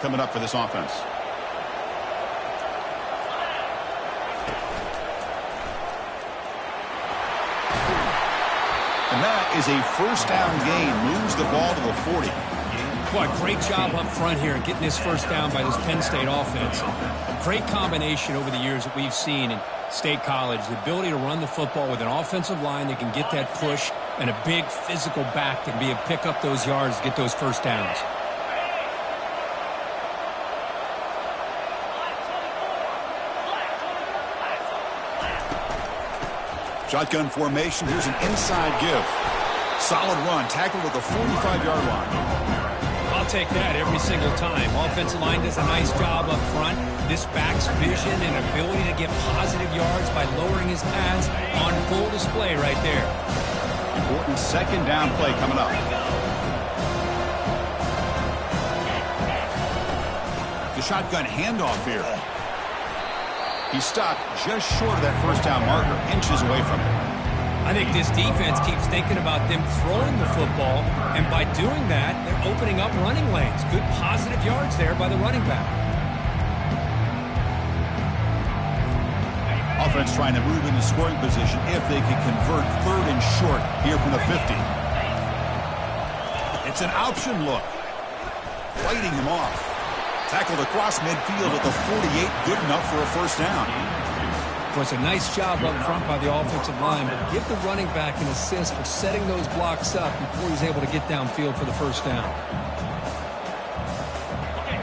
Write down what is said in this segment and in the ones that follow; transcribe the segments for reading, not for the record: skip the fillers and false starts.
coming up for this offense. And that is a first down gain. Moves the ball to the 40. Boy, great job up front here getting this first down by this Penn State offense. A great combination over the years that we've seen in State College. The ability to run the football with an offensive line that can get that push and a big physical back that can be able to pick up those yards to get those first downs. Shotgun formation. Here's an inside give. Solid run. Tackled at the 45-yard line. I'll take that every single time. Offensive line does a nice job up front. This back's vision and ability to get positive yards by lowering his pads on full display right there. Important second down play coming up. The shotgun handoff here. He stopped just short of that first down marker, inches away from it. I think this defense keeps thinking about them throwing the football, and by doing that, they're opening up running lanes. Good positive yards there by the running back. Offense trying to move into scoring position if they can convert third and short here from the 50. It's an option look. Fighting him off. Tackled across midfield at the 48. Good enough for a first down. It was a nice job up front by the offensive line, but give the running back an assist for setting those blocks up before he's able to get downfield for the first down.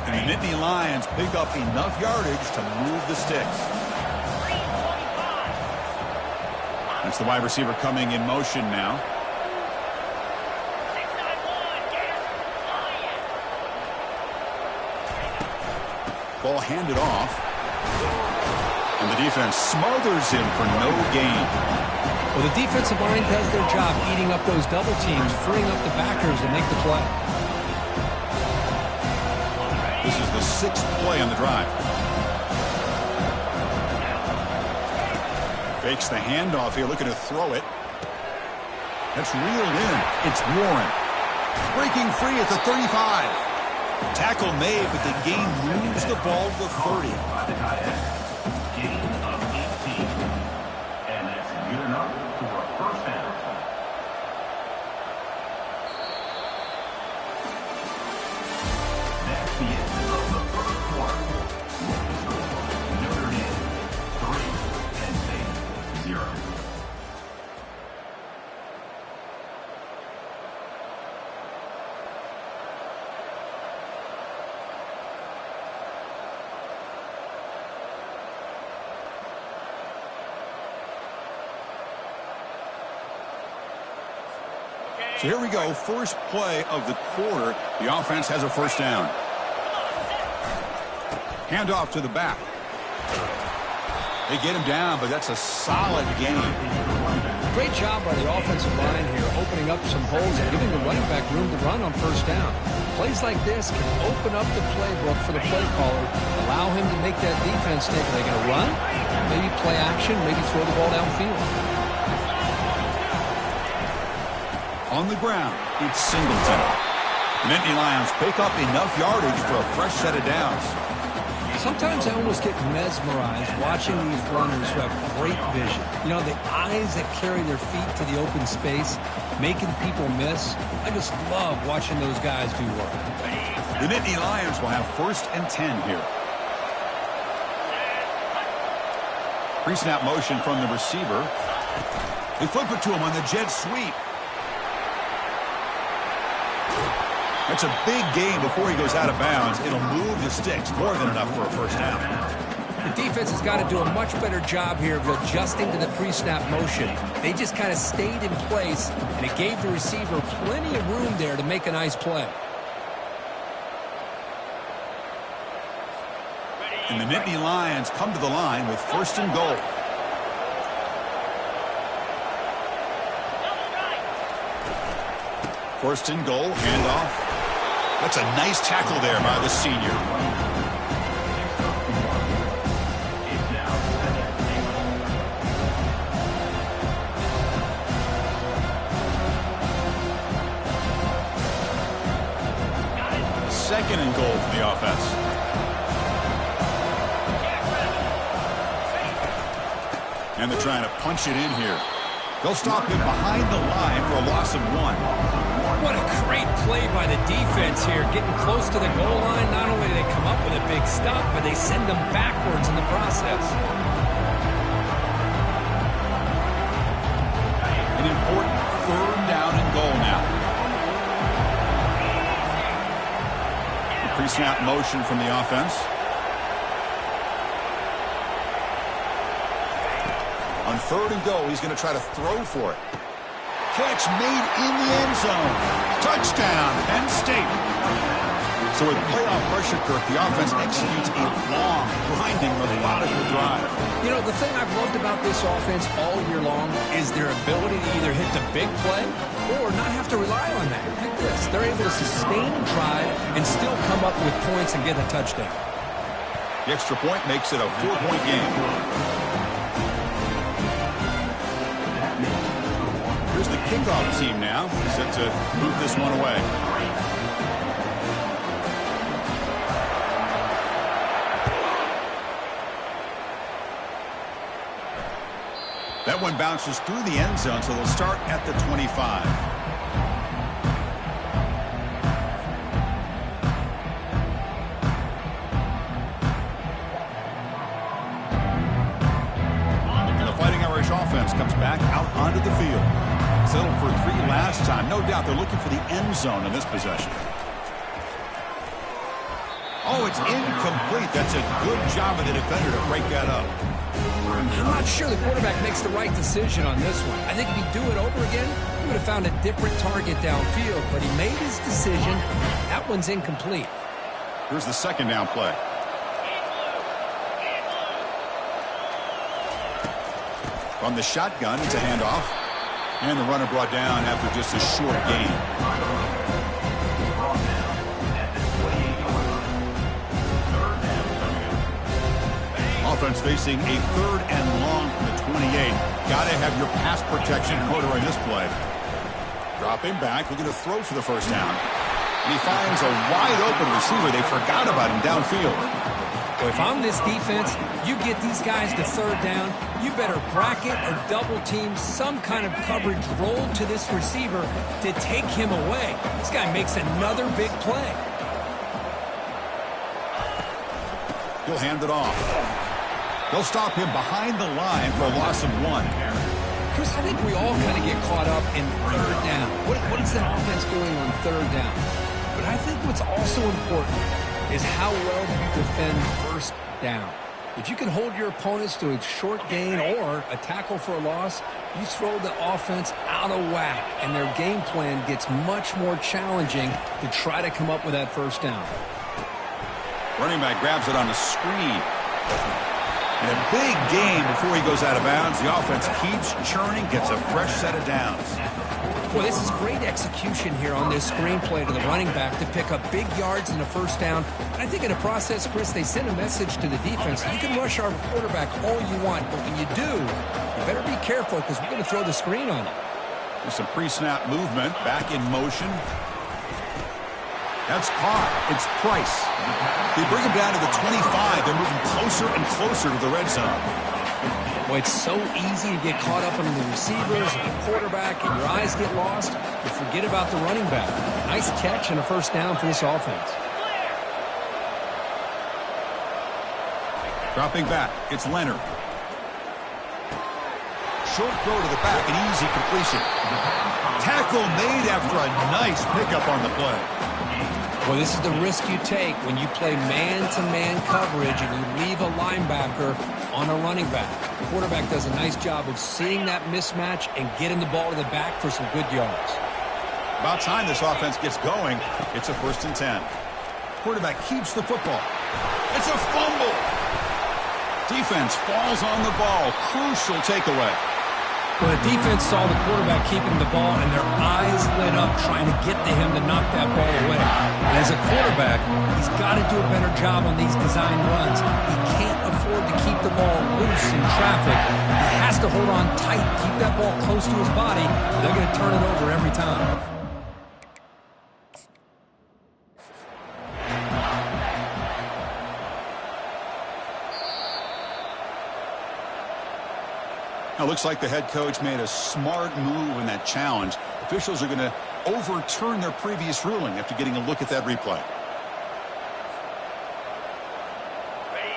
And the Nittany Lions pick up enough yardage to move the sticks. That's the wide receiver coming in motion now. Ball handed off. And the defense smothers him for no gain. Well, the defensive line does their job eating up those double teams, freeing up the backers to make the play. This is the 6th play on the drive. Fakes the handoff here, looking to throw it. That's reeled in. It's Warren. Breaking free at the 35. Tackle made, but the gain moves the ball to the 30. Gain of 18. And that's good enough for a first down. That's the end of the first quarter. Notre Dame 3, Penn State 0. So here we go, first play of the quarter. The offense has a first down. Handoff to the back. They get him down, but that's a solid gain. Great job by the offensive line here, opening up some holes and giving the running back room to run on first down. Plays like this can open up the playbook for the play caller, allow him to make that defense think, are they going to run? Maybe play action, maybe throw the ball downfield. On the ground, it's Singleton. Nittany Lions pick up enough yardage for a fresh set of downs. Sometimes I almost get mesmerized watching these runners who have great vision. You know, the eyes that carry their feet to the open space, making people miss. I just love watching those guys do work. The Nittany Lions will have 1st and 10 here. Pre-snap motion from the receiver. They flip it to him on the jet sweep. That's a big gain before he goes out of bounds. It'll move the sticks, more than enough for a first down. The defense has got to do a much better job here of adjusting to the pre-snap motion. They just kind of stayed in place, and it gave the receiver plenty of room there to make a nice play. And the Nittany Lions come to the line with 1st and goal. First and goal, handoff. That's a nice tackle there by the senior. Second and goal for the offense. And they're trying to punch it in here. They'll stop him behind the line for a loss of 1. What a great play by the defense here. Getting close to the goal line, not only do they come up with a big stop, but they send them backwards in the process. An important 3rd down and goal now. Pre-snap motion from the offense. On 3rd and goal, he's going to try to throw for it. Catch made in the end zone. Touchdown, Penn State. So with playoff pressure, Kirk, the offense executes a long, grinding, methodical drive. You know, the thing I've loved about this offense all year long is their ability to either hit the big play or not have to rely on that. Like this. They're able to sustain a drive and still come up with points and get a touchdown. The extra point makes it a 4-point game. Here's the kickoff team now, set to move this one away. That one bounces through the end zone, so they'll start at the 25. And the Fighting Irish offense comes back out onto the field. Settled for 3 last time. No doubt they're looking for the end zone in this possession. Oh, it's incomplete. That's a good job of the defender to break that up. I'm not sure the quarterback makes the right decision on this one. I think if he'd do it over again, he would have found a different target downfield, but he made his decision. That one's incomplete. Here's the 2nd down play. From the shotgun, it's a handoff. And the runner brought down after just a short gain. Offense facing a 3rd and long from the 28. Got to have your pass protection in order on this play. Dropping back, looking to throw for the 1st down. And he finds a wide open receiver. They forgot about him downfield. Well, if I'm this defense, you get these guys to 3rd down, you better bracket or double team some kind of coverage roll to this receiver to take him away. This guy makes another big play. He'll hand it off. They'll stop him behind the line for a loss of 1. Chris, I think we all kind of get caught up in 3rd down. What is that offense doing on 3rd down? But I think what's also important is how well you defend 1st down. If you can hold your opponents to a short gain or a tackle for a loss, you throw the offense out of whack, and their game plan gets much more challenging to try to come up with that 1st down. Running back grabs it on the screen. And a big gain before he goes out of bounds. The offense keeps churning, gets a fresh set of downs. Well, this is great execution here on this screenplay to the running back to pick up big yards in the 1st down. And I think in the process, Chris, they send a message to the defense. You can rush our quarterback all you want, but when you do, you better be careful because we're going to throw the screen on you. There's some pre-snap movement, back in motion. That's caught. It's Price. They bring him down to the 25. They're moving closer and closer to the red zone. Boy, it's so easy to get caught up in the receivers and the quarterback, and your eyes get lost. You forget about the running back. Nice catch and a 1st down for this offense. Dropping back, it's Leonard. Short throw to the back, an easy completion. Tackle made after a nice pickup on the play. Well, this is the risk you take when you play man-to-man coverage and you leave a linebacker on a running back. The quarterback does a nice job of seeing that mismatch and getting the ball to the back for some good yards. About time this offense gets going. It's a 1st and 10. Quarterback keeps the football. It's a fumble. Defense falls on the ball. Crucial takeaway. Well, the defense saw the quarterback keeping the ball, and their eyes lit up trying to get to him to knock that ball away. And as a quarterback, he's got to do a better job on these design runs. He can't afford to keep the ball loose in traffic. He has to hold on tight, keep that ball close to his body, or they're going to turn it over every time. Now, looks like the head coach made a smart move in that challenge. Officials are going to overturn their previous ruling after getting a look at that replay.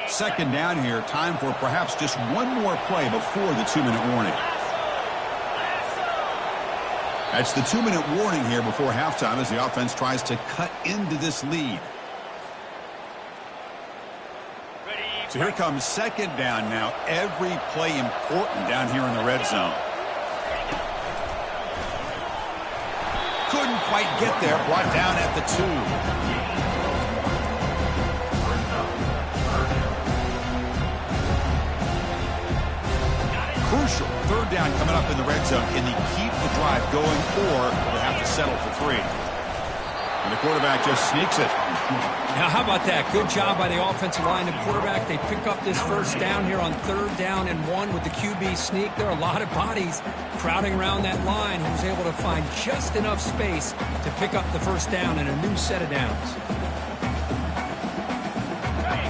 Second down here. Time for perhaps just one more play before the 2-minute warning. That's the 2-minute warning here before halftime as the offense tries to cut into this lead. So here comes second down now. Every play important down here in the red zone. Couldn't quite get there. Brought down at the 2. Crucial third down coming up in the red zone. Can they keep the drive going, or will they have to settle for 3? And the quarterback just sneaks it. Now, how about that? Good job by the offensive line and quarterback. They pick up this first down here on 3rd down and 1 with the QB sneak. There are a lot of bodies crowding around that line. He was able to find just enough space to pick up the first down and a new set of downs.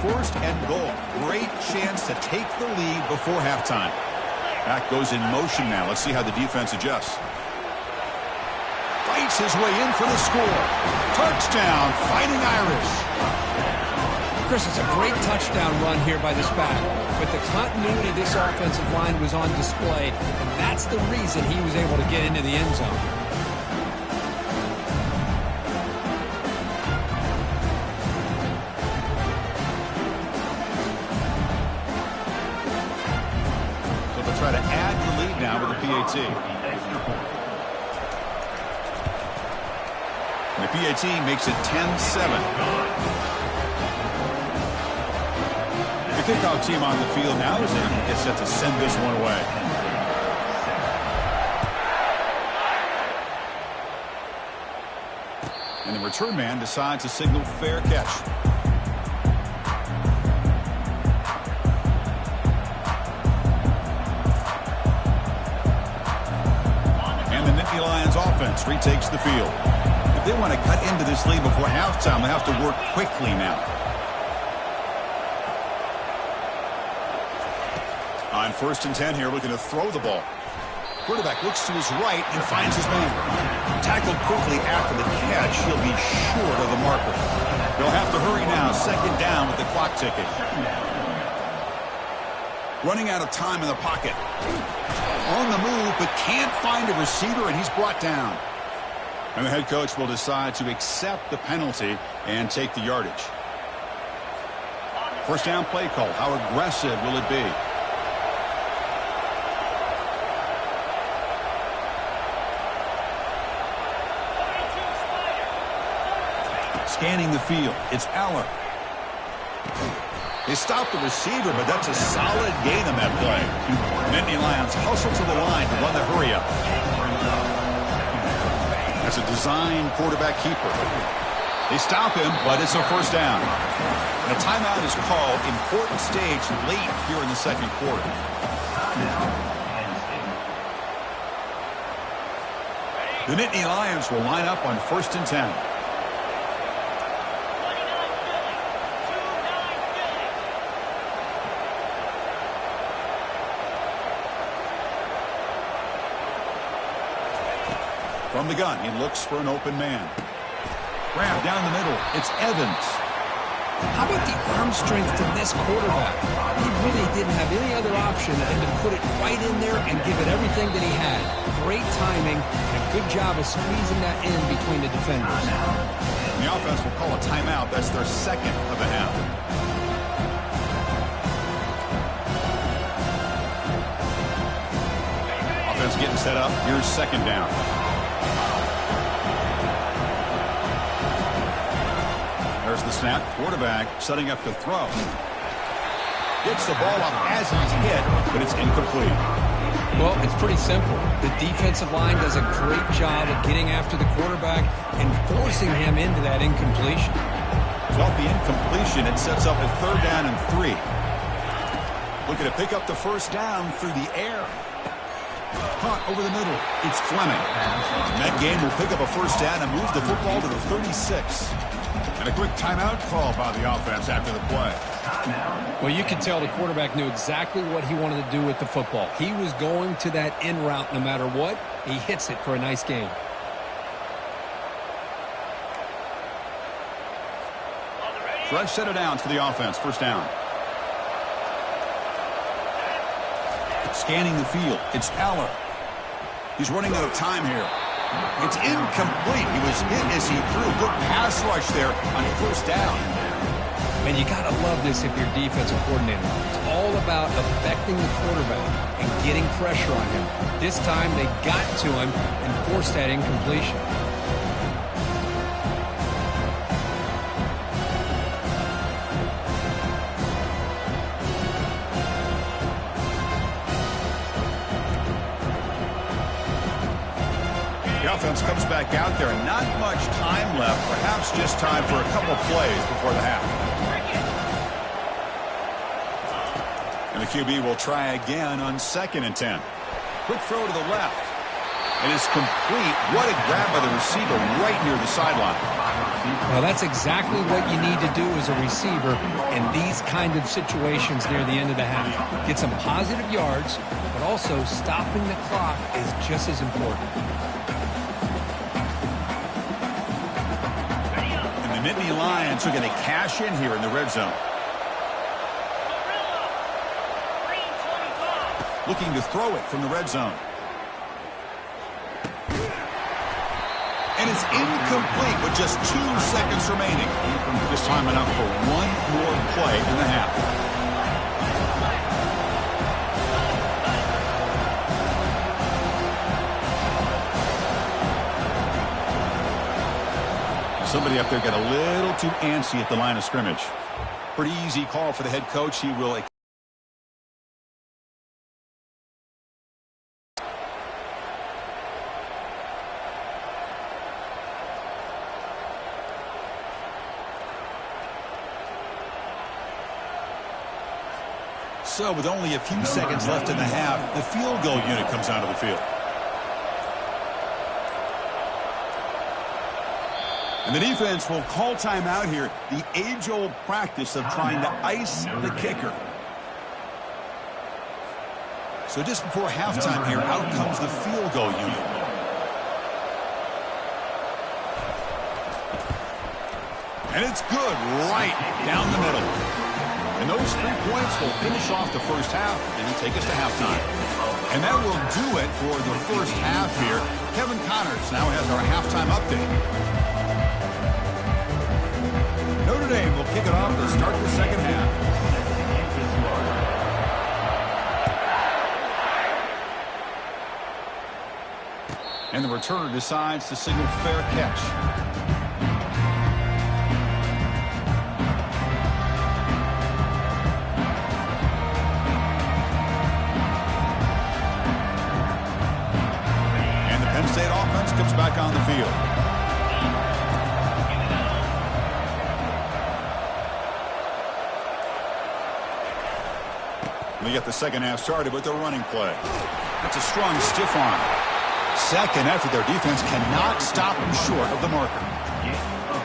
1st and goal. Great chance to take the lead before halftime. Back goes in motion now. Let's see how the defense adjusts. Fights his way in for the score. Touchdown, Fighting Irish. Chris, it's a great touchdown run here by this back. But the continuity of this offensive line was on display, and that's the reason he was able to get into the end zone. Try to add the lead now with the PAT. And the PAT makes it 10-7. The kickoff team on the field now is gets set to send this one away. And the return man decides to signal fair catch. Lions offense retakes the field. If they want to cut into this lead before halftime, they have to work quickly now. On 1st and 10 here, looking to throw the ball. Quarterback looks to his right and finds his man. Tackled quickly after the catch. He'll be short of the marker. They'll have to hurry now. 2nd down with the clock ticking. Running out of time in the pocket. On the move, but can't find a receiver, and he's brought down. And the head coach will decide to accept the penalty and take the yardage. First down play call. How aggressive will it be? Scanning the field. It's Aller. They stopped the receiver, but that's a solid gain on that play. Nittany Lions hustle to the line to run the hurry-up. That's a design quarterback keeper. They stop him, but it's a first down. And a timeout is called. Important stage late here in the 2nd quarter. The Nittany Lions will line up on 1st and 10. From the gun, he looks for an open man. Grab down the middle. It's Evans. How about the arm strength from this quarterback? He really didn't have any other option than to put it right in there and give it everything that he had. Great timing and a good job of squeezing that in between the defenders. The offense will call a timeout. That's their 2nd of the half. Offense getting set up. Here's 2nd down. There's the snap. Quarterback setting up to throw. Gets the ball up as he's hit, but it's incomplete. Well, it's pretty simple. The defensive line does a great job of getting after the quarterback and forcing him into that incompletion. So off the incompletion, it sets up a 3rd down and 3. Looking to pick up the first down through the air. Caught over the middle. It's Fleming. And that game will pick up a first down and move the football to the 36. And a quick timeout call by the offense after the play. Well, you could tell the quarterback knew exactly what he wanted to do with the football. He was going to that in route no matter what. He hits it for a nice gain. Fresh set of downs for the offense. First down. Scanning the field. It's Aller. He's running out of time here. It's incomplete. He was hit as he threw. Good pass rush there on first down. And you got to love this if you're defensive coordinator. It's all about affecting the quarterback and getting pressure on him. This time they got to him and forced that incompletion. The offense comes back out there. Not much time left. Perhaps just time for a couple plays before the half. And the QB will try again on 2nd and 10. Quick throw to the left. It is complete. What a grab by the receiver right near the sideline. Well, that's exactly what you need to do as a receiver in these kind of situations near the end of the half. Get some positive yards, but also stopping the clock is just as important. Nittany Lions are going to cash in here in the red zone. Looking to throw it from the red zone. And it's incomplete with just 2 seconds remaining. This time enough for one more play in the half. Somebody up there got a little too antsy at the line of scrimmage. Pretty easy call for the head coach. He will. So with only a few seconds left in the half, the field goal unit comes onto the field. And the defense will call timeout here. The age-old practice of trying to ice the kicker. So just before halftime here, out comes the field goal unit. And it's good right down the middle. And those 3 points will finish off the first half and take us to halftime. And that will do it for the first half here. Kevin Connors now has our halftime update. Notre Dame will kick it off to start the second half. And the returner decides to signal fair catch. And the Penn State offense comes back on the field. We get the second half started with the running play. That's a strong stiff arm. Second effort, their defense cannot stop them short of the marker.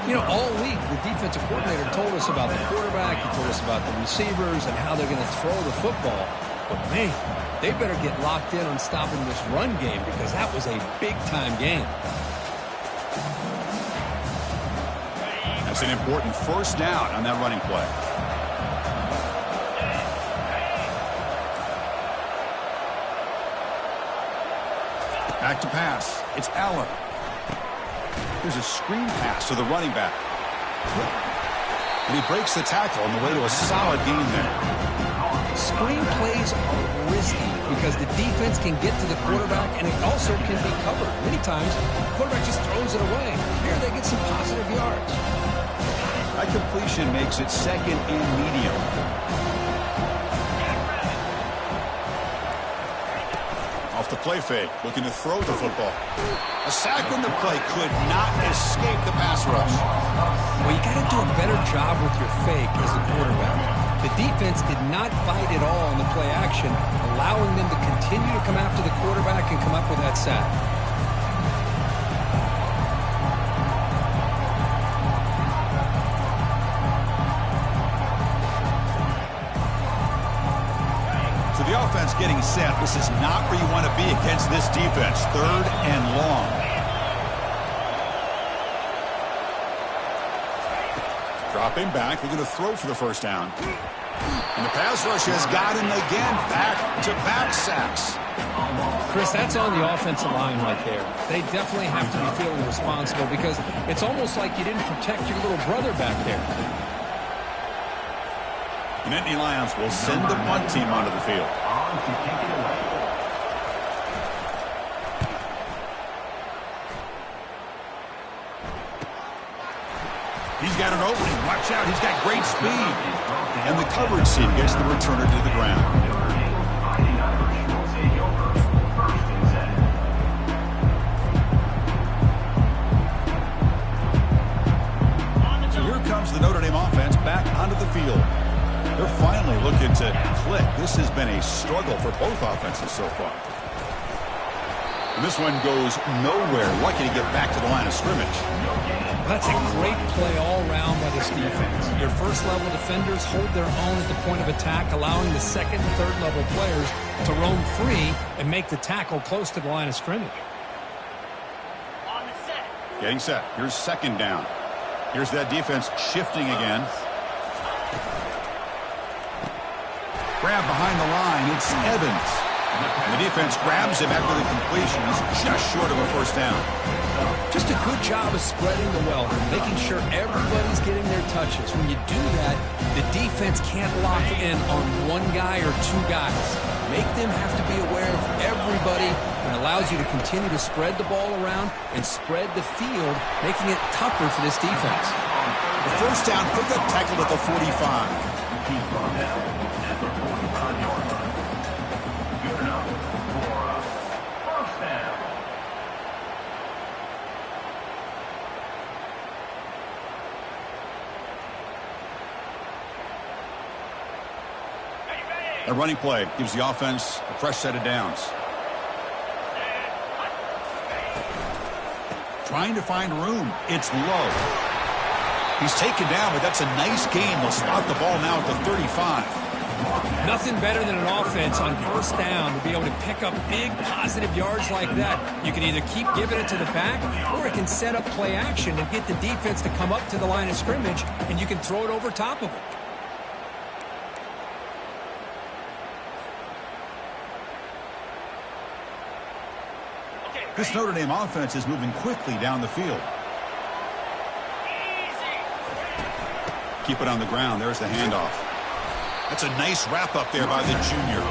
You know, all week, the defensive coordinator told us about the quarterback. He told us about the receivers and how they're going to throw the football. But, man, they better get locked in on stopping this run game because that was a big-time game. That's an important first down on that running play. Back to pass. It's Aller. There's a screen pass to the running back. And he breaks the tackle on the way to a solid gain there. Screen plays are risky because the defense can get to the quarterback and it also can be covered. Many times, the quarterback just throws it away. Here they get some positive yards. That completion makes it second and medium. Off the play fake, looking to throw the football. A sack on the play could not escape the pass rush. Well, you got to do a better job with your fake as the quarterback. The defense did not fight at all on the play action, allowing them to continue to come after the quarterback and come up with that sack. The offense getting set. This is not where you want to be against this defense. 3rd and long. Dropping back. They're going to throw for the first down. And the pass rush has got him again. Back-to-back sacks. Chris, that's on the offensive line right there. They definitely have to be feeling responsible because it's almost like you didn't protect your little brother back there. The Nittany Lions will send the punt team onto the field. He's got an opening. Watch out. He's got great speed. And the coverage team gets the returner to the ground. So here comes the Notre Dame offense back onto the field. They're finally looking to click. This has been a struggle for both offenses so far. And this one goes nowhere. Lucky to get back to the line of scrimmage. That's a great play all around by this defense. Your first-level defenders hold their own at the point of attack, allowing the second and third-level players to roam free and make the tackle close to the line of scrimmage. On the set. Getting set. Here's 2nd down. Here's that defense shifting again. Grab behind the line. It's Evans. And the defense grabs him after the completion. He's just short of a first down. Just a good job of spreading the wealth and making sure everybody's getting their touches. When you do that, the defense can't lock in on one guy or 2 guys. Make them have to be aware of everybody, and allows you to continue to spread the ball around and spread the field, making it tougher for this defense. The first down, put that tackle at the 45. A running play gives the offense a fresh set of downs. Trying to find room. It's low. He's taken down, but that's a nice gain. They'll spot the ball now at the 35. Nothing better than an offense on first down to be able to pick up big positive yards like that. You can either keep giving it to the back, or it can set up play action and get the defense to come up to the line of scrimmage, and you can throw it over top of it. This Notre Dame offense is moving quickly down the field. Keep it on the ground. There's the handoff. That's a nice wrap up there by the junior.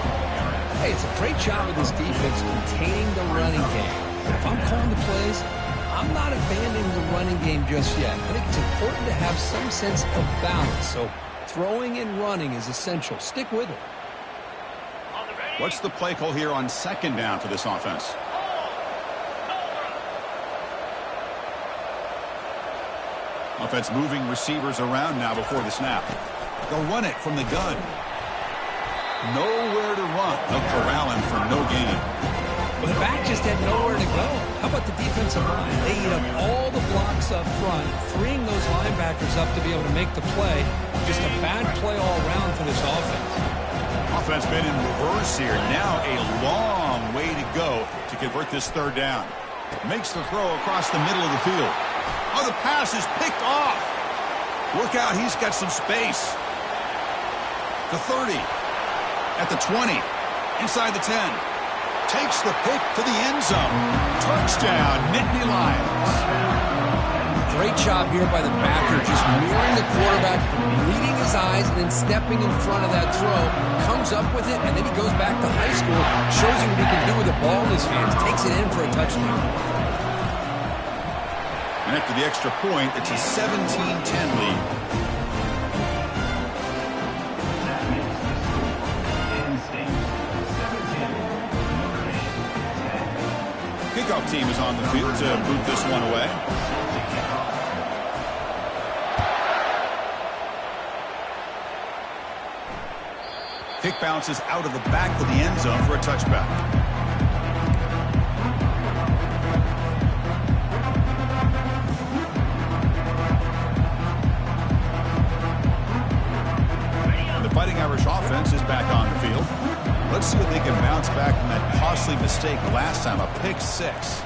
Hey, it's a great job of this defense containing the running game. If I'm calling the plays, I'm not abandoning the running game just yet. I think it's important to have some sense of balance. So throwing and running is essential. Stick with it. What's the play call here on 2nd down for this offense? Offense moving receivers around now before the snap. They'll run it from the gun. Nowhere to run. They'll corral him for no gain. Well, the back just had nowhere to go. How about the defensive line? They eat up all the blocks up front, freeing those linebackers up to be able to make the play. Just a bad play all around for this offense. Offense been in reverse here. Now a long way to go to convert this 3rd down. Makes the throw across the middle of the field. Oh, the pass is picked off. Look out, he's got some space. The 30. At the 20. Inside the 10. Takes the pick to the end zone. Touchdown, Nittany Lions. Great job here by the backer, just mirroring the quarterback, reading his eyes, and then stepping in front of that throw. Comes up with it, and then he goes back to high school, shows you what he can do with the ball in his hands, takes it in for a touchdown. And after the extra point, it's a 17-10 lead. Kickoff team is on the field to boot this one away. Kick bounces out of the back of the end zone for a touchback. Fighting Irish offense is back on the field. Let's see if they can bounce back from that costly mistake last time, a pick six.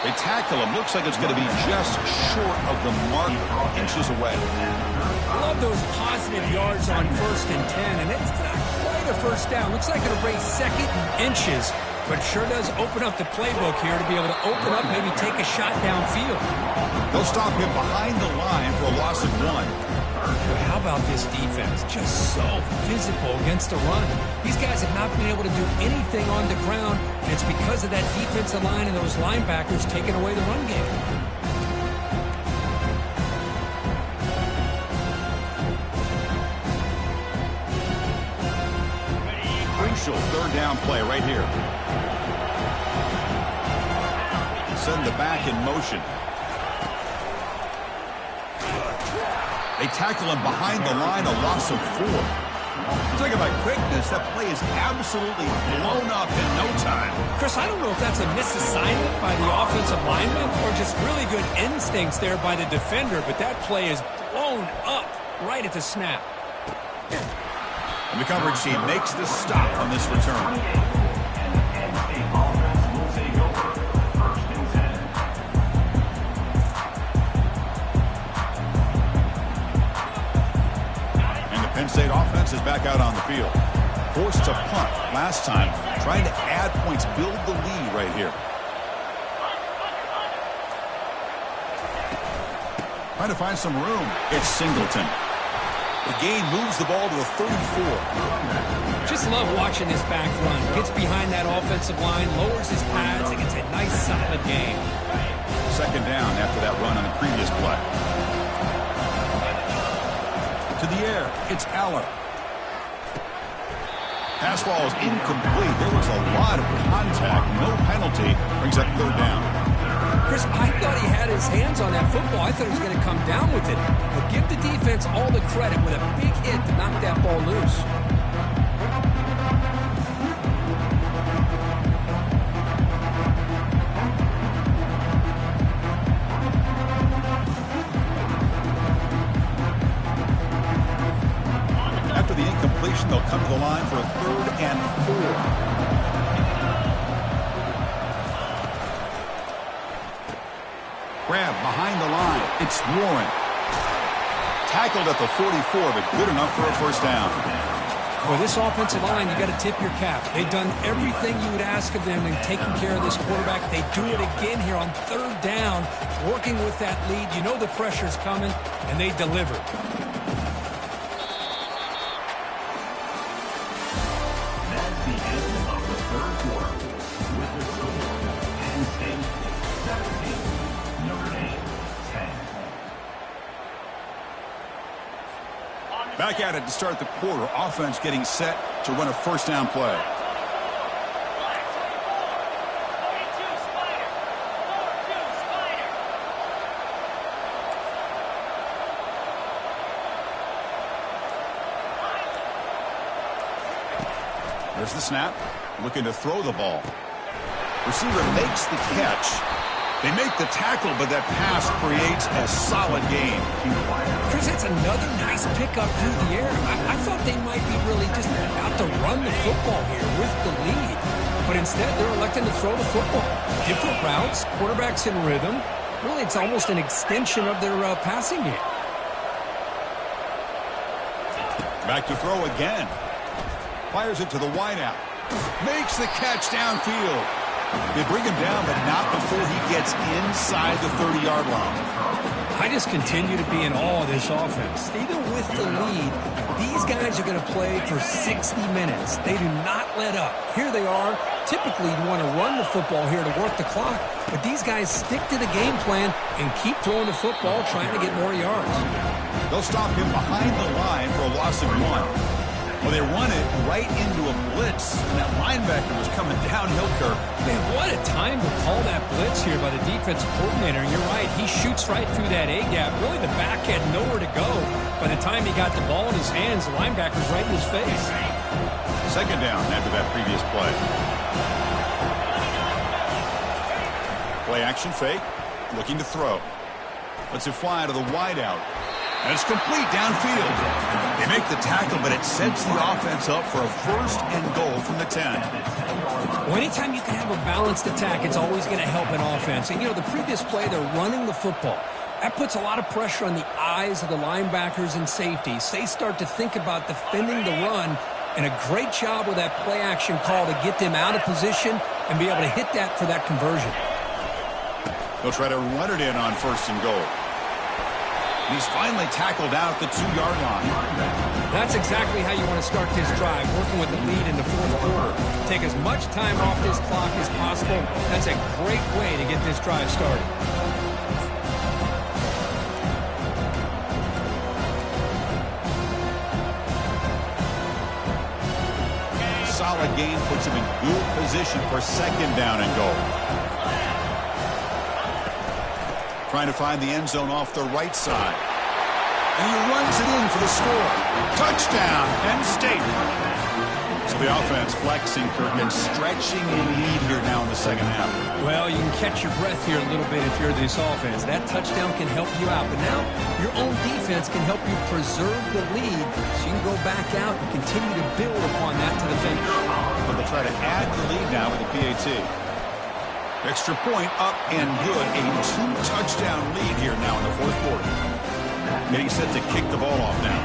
They tackle him. Looks like it's going to be just short of the mark, inches away. I love those positive yards on 1st and 10, and it's not quite a first down. Looks like it'll raise second and inches, but it sure does open up the playbook here to be able to open up, maybe take a shot downfield. They'll stop him behind the line for a loss of 1. But how about this defense? Just so physical against the run. These guys have not been able to do anything on the ground, and it's because of that defensive line and those linebackers taking away the run game. Crucial third down play right here. Send the back in motion. They tackle him behind the line, a loss of 4. Talk about quickness. That play is absolutely blown up in no time. Chris, I don't know if that's a misassignment by the offensive lineman or just really good instincts there by the defender, but that play is blown up right at the snap. And the coverage team makes the stop on this return. Penn State offense is back out on the field. Forced to punt last time, trying to add points, build the lead right here. Trying to find some room. It's Singleton. The gain moves the ball to the 34. Just love watching this back run. Gets behind that offensive line, lowers his pads, and gets a nice solid gain. Second down after that run on the previous play. To the air, it's Aller. Pass ball is incomplete. There was a lot of contact. No penalty. Brings up third down. Chris, I thought he had his hands on that football. I thought he was going to come down with it. But give the defense all the credit with a big hit to knock that ball loose. They'll come to the line for a 3rd and 4. Grab behind the line. It's Warren. Tackled at the 44, but good enough for a first down. Well, this offensive line, you got to tip your cap. They've done everything you would ask of them in taking care of this quarterback. They do it again here on 3rd down, working with that lead. You know the pressure's coming, and they deliver. Back at it to start the quarter. Offense getting set to run a first down play. There's the snap. Looking to throw the ball. Receiver makes the catch. They make the tackle, but that pass creates a solid gain. Chris, it's another nice pickup through the air. I thought they might be really just about to run the football here with the lead. But instead, they're electing to throw the football. Different routes, quarterbacks in rhythm. Really, it's almost an extension of their passing game. Back to throw again. Fires it to the wideout. Makes the catch downfield. They bring him down, but not before he gets inside the 30-yard line. I just continue to be in awe of this offense. Even with the lead, these guys are going to play for 60 minutes. They do not let up. Here they are. Typically, you want to run the football here to work the clock, but these guys stick to the game plan and keep throwing the football, trying to get more yards. They'll stop him behind the line for a loss of 1. Well, they run it right into a blitz, and that linebacker was coming downhill curve. Man, what a time to call that blitz here by the defensive coordinator. You're right. He shoots right through that A-gap. Really, the back had nowhere to go. By the time he got the ball in his hands, the linebacker's right in his face. Second down after that previous play. Play action fake. Looking to throw. Lets it fly to the wideout. And it's complete downfield. They make the tackle, but it sets the offense up for a 1st and goal from the 10. Well, anytime you can have a balanced attack, it's always going to help an offense. And, you know, the previous play, they're running the football. That puts a lot of pressure on the eyes of the linebackers and safeties. They start to think about defending the run, and a great job with that play-action call to get them out of position and be able to hit that for that conversion. They'll try to run it in on 1st and goal. He's finally tackled out at the 2-yard line. That's exactly how you want to start this drive, working with the lead in the 4th quarter. Take as much time off this clock as possible. That's a great way to get this drive started. Solid game puts him in good position for 2nd down and goal. Trying to find the end zone off the right side. And he runs it in for the score. Touchdown, Penn State. So the offense flexing, Kirk, and stretching in lead here now in the 2nd half. Well, you can catch your breath here a little bit if you're this offense. That touchdown can help you out. But now your own defense can help you preserve the lead so you can go back out and continue to build upon that to the finish. But they'll try to add the lead now with the PAT. Extra point up and good. A 2-touchdown lead here now in the 4th quarter. Getting set to kick the ball off now.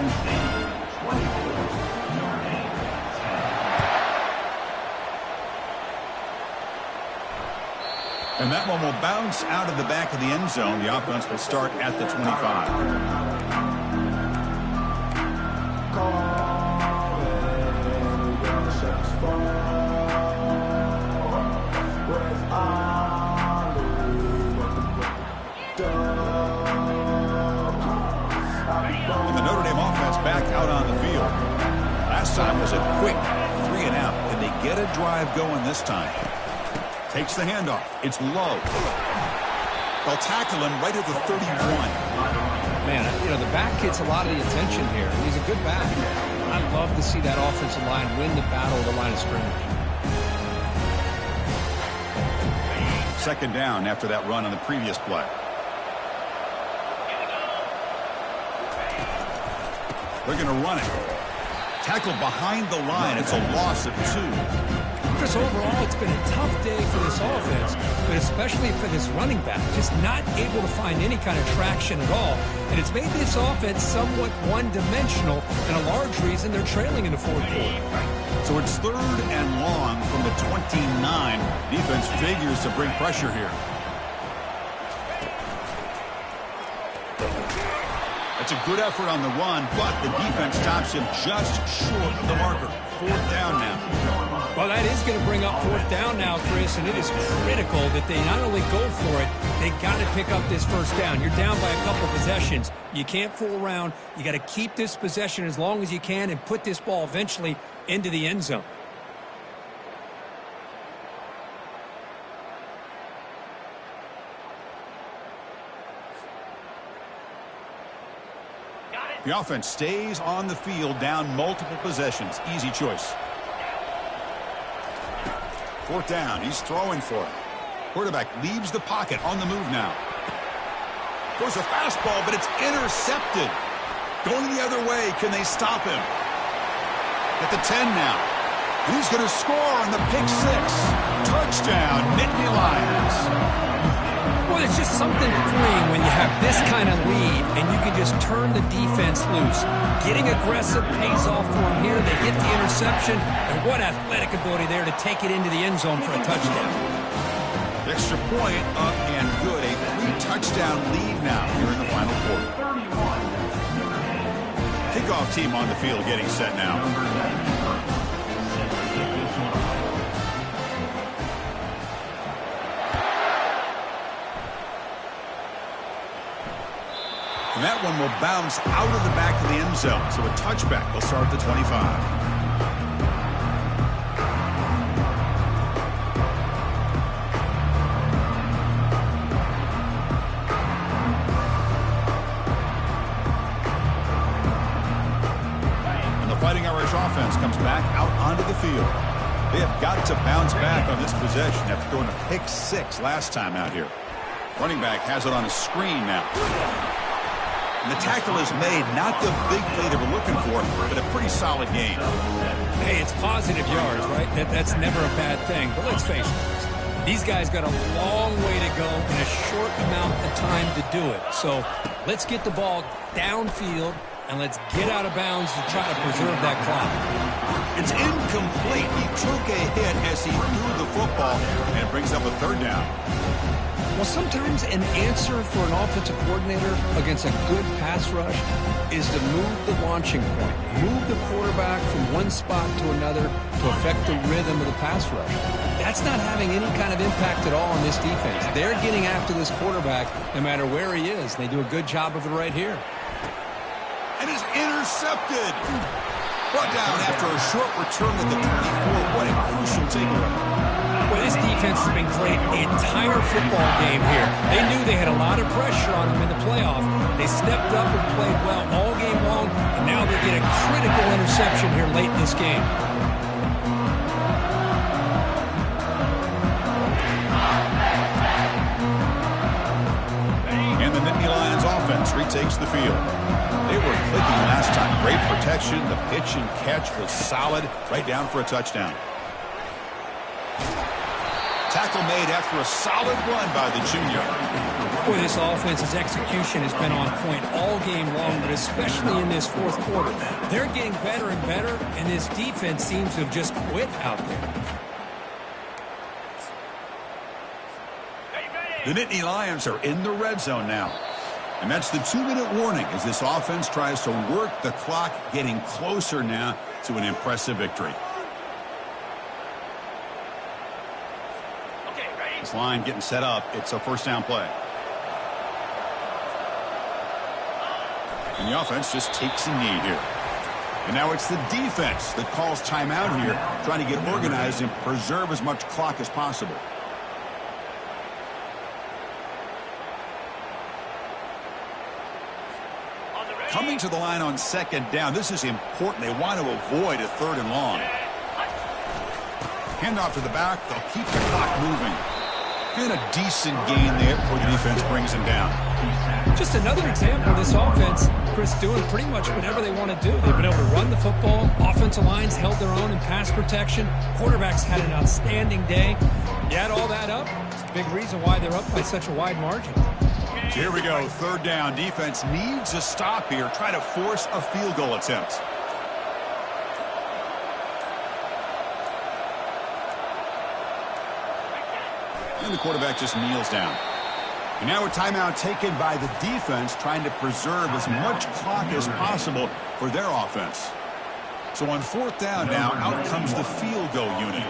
And that one will bounce out of the back of the end zone. The offense will start at the 25. And the Notre Dame offense back out on the field. Last time was a quick 3 and out. Can they get a drive going this time? Takes the handoff. It's low. They'll tackle him right at the 31. Man, you know, the back gets a lot of the attention here. He's a good back. I love to see that offensive line win the battle of the line of scrimmage. 2nd down after that run on the previous play. They're going to run it. Tackle behind the line. It's a loss of 2. Chris, overall, it's been a tough day for this offense, but especially for this running back, just not able to find any kind of traction at all. And it's made this offense somewhat one-dimensional, and a large reason they're trailing in the 4th quarter. So it's 3rd and long from the 29. Defense figures to bring pressure here. That's a good effort on the run, but the defense stops him just short of the marker. 4th down now. Well, that is going to bring up 4th down now, Chris, and it is critical that they not only go for it, they got to pick up this 1st down. You're down by a couple possessions. You can't fool around. You got to keep this possession as long as you can and put this ball eventually into the end zone. The offense stays on the field, down multiple possessions. Easy choice. 4th down. He's throwing for it. Quarterback leaves the pocket on the move now. Goes a fastball, but it's intercepted. Going the other way. Can they stop him? At the 10 now. He's going to score on the pick 6. Touchdown, Nittany Lions. Well, it's just something freeing when you have this kind of lead and you can just turn the defense loose. Getting aggressive pays off for them here. They get the interception, and what athletic ability there to take it into the end zone for a touchdown. Extra point up and good. A 3-touchdown lead now here in the final quarter. Kickoff team on the field getting set now. And that one will bounce out of the back of the end zone. So a touchback. They'll start at the 25. And the Fighting Irish offense comes back out onto the field. They have got to bounce back on this possession after throwing a pick 6 last time out here. Running back has it on a screen now. And the tackle is made, not the big play they were looking for, but a pretty solid gain. Hey, it's positive yards, right? That's never a bad thing. But let's face it, these guys got a long way to go in a short amount of time to do it. So let's get the ball downfield, and let's get out of bounds to try to preserve that clock. It's incomplete. He took a hit as he threw the football, and it brings up a third down. Well, sometimes an answer for an offensive coordinator against a good pass rush is to move the launching point, move the quarterback from one spot to another to affect the rhythm of the pass rush. That's not having any kind of impact at all on this defense. They're getting after this quarterback no matter where he is. They do a good job of it right here. And is intercepted. Brought down after a short return at the 24. What a crucial takeaway. Well, this defense has been great the entire football game here. They knew they had a lot of pressure on them in the playoff. They stepped up and played well all game long, and now they get a critical interception here late in this game. And the Nittany Lions offense retakes the field. They were clicking last time. Great protection. The pitch and catch was solid. Right down for a touchdown. Tackle made after a solid run by the junior. Boy, this offense's execution has been on point all game long, but especially in this fourth quarter. They're getting better and better, and this defense seems to have just quit out there. The Nittany Lions are in the red zone now. And that's the 2-minute warning as this offense tries to work the clock, getting closer now to an impressive victory. This line getting set up. It's a first down play. And the offense just takes a knee here. And now it's the defense that calls timeout here, trying to get organized and preserve as much clock as possible. Coming to the line on second down. This is important. They want to avoid a third and long. Handoff to the back. They'll keep the clock moving. And a decent gain there before the defense brings him down. Just another example of this offense, Chris, doing pretty much whatever they want to do. They've been able to run the football. Offensive lines held their own in pass protection. Quarterbacks had an outstanding day. You add all that up, it's a big reason why they're up by such a wide margin. So here we go, third down. Defense needs a stop here. Try to force a field goal attempt. And the quarterback just kneels down. And now a timeout taken by the defense, trying to preserve as much clock as possible for their offense. So on fourth down now, out comes the field goal unit.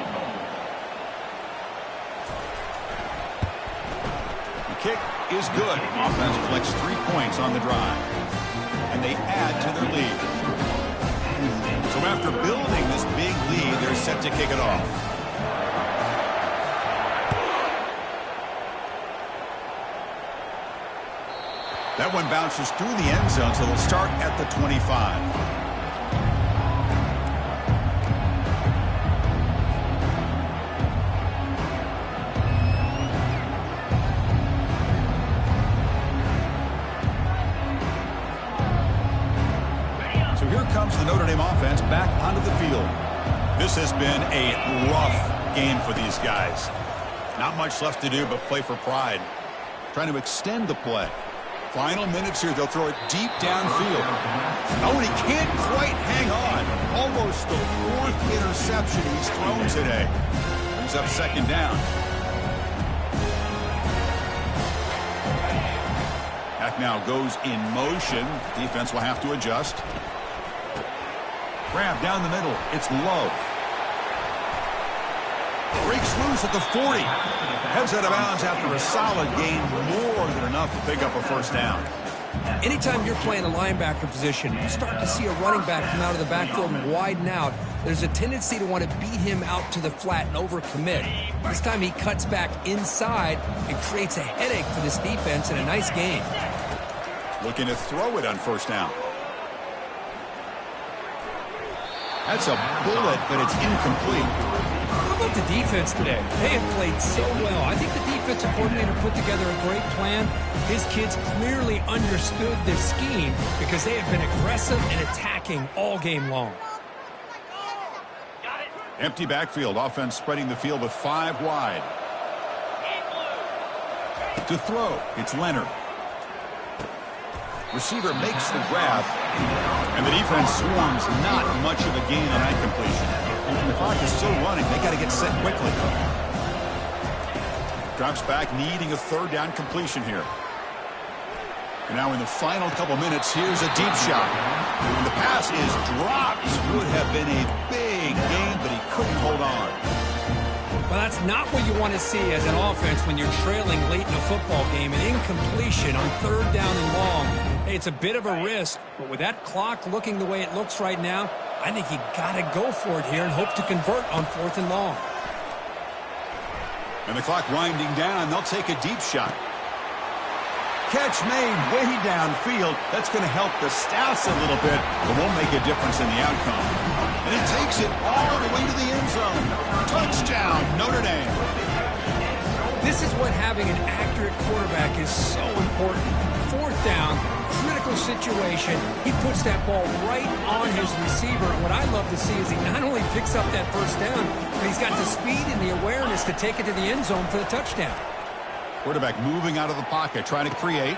The kick is good. Offense collects 3 points on the drive. And they add to their lead. So after building this big lead, they're set to kick it off. That one bounces through the end zone, so they'll start at the 25. So here comes the Notre Dame offense back onto the field. This has been a rough game for these guys. Not much left to do but play for pride. Trying to extend the play. Final minutes here, they'll throw it deep downfield. Oh, and he can't quite hang on. Almost the fourth interception he's thrown today. Brings up second down. Back now goes in motion. Defense will have to adjust. Grab down the middle. It's Love. Breaks loose at the 40. Heads out of bounds after a solid gain, more than enough to pick up a first down. Anytime you're playing a linebacker position, you start to see a running back come out of the backfield and widen out. There's a tendency to want to beat him out to the flat and overcommit. This time he cuts back inside and creates a headache for this defense and a nice gain. Looking to throw it on first down. That's a bullet, but it's incomplete. about the defense today? They have played so well. I think the defensive coordinator put together a great plan. His kids clearly understood their scheme because they have been aggressive and attacking all game long. Got it. Empty backfield. Offense spreading the field with 5 wide. To throw, it's Leonard. Receiver makes the grab, and the defense swarms. Not much of a gain on that completion. The clock is still running. They got to get set quickly. Drops back, needing a 3rd down completion here. And now in the final couple minutes, here's a deep shot. And the pass is dropped. Would have been a big gain, but he couldn't hold on. Well, that's not what you want to see as an offense when you're trailing late in a football game. An incompletion on 3rd down and long. Hey, it's a bit of a risk, but with that clock looking the way it looks right now, I think you got to go for it here and hope to convert on 4th and long. And the clock winding down, they'll take a deep shot. Catch made way downfield. That's going to help the Staffs a little bit, but won't make a difference in the outcome. And he takes it all the way to the end zone. Touchdown, Notre Dame. This is what having an accurate quarterback is so important. 4th down, critical situation. He puts that ball right on his receiver. And what I love to see is he not only picks up that 1st down, but he's got the speed and the awareness to take it to the end zone for the touchdown. Quarterback moving out of the pocket, trying to create.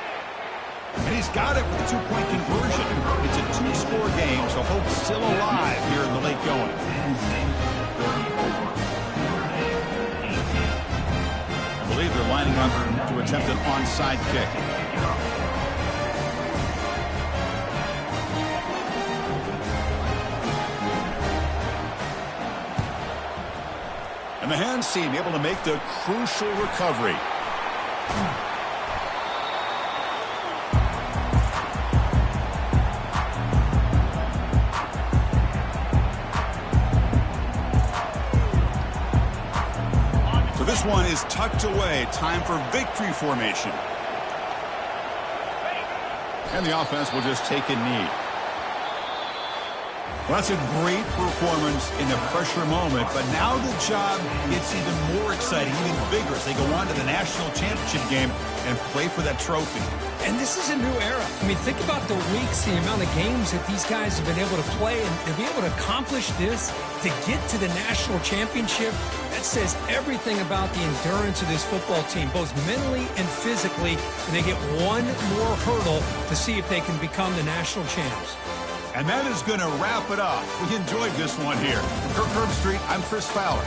And he's got it with a 2-point conversion. It's a 2-score game, so hope's still alive here in the late going. I believe they're lining up to attempt an onside kick. And the hands team able to make the crucial recovery. So this one is tucked away. Time for victory formation. And the offense will just take a knee. Well, that's a great performance in a pressure moment, but now the job gets even more exciting, even bigger as they go on to the national championship game and play for that trophy. And this is a new era. I mean, think about the weeks, the amount of games that these guys have been able to play, and to be able to accomplish this, to get to the national championship, that says everything about the endurance of this football team, both mentally and physically. And they get one more hurdle to see if they can become the national champs. And that is going to wrap it up. We enjoyed this one here. Kirk Herbstreit, I'm Chris Fowler.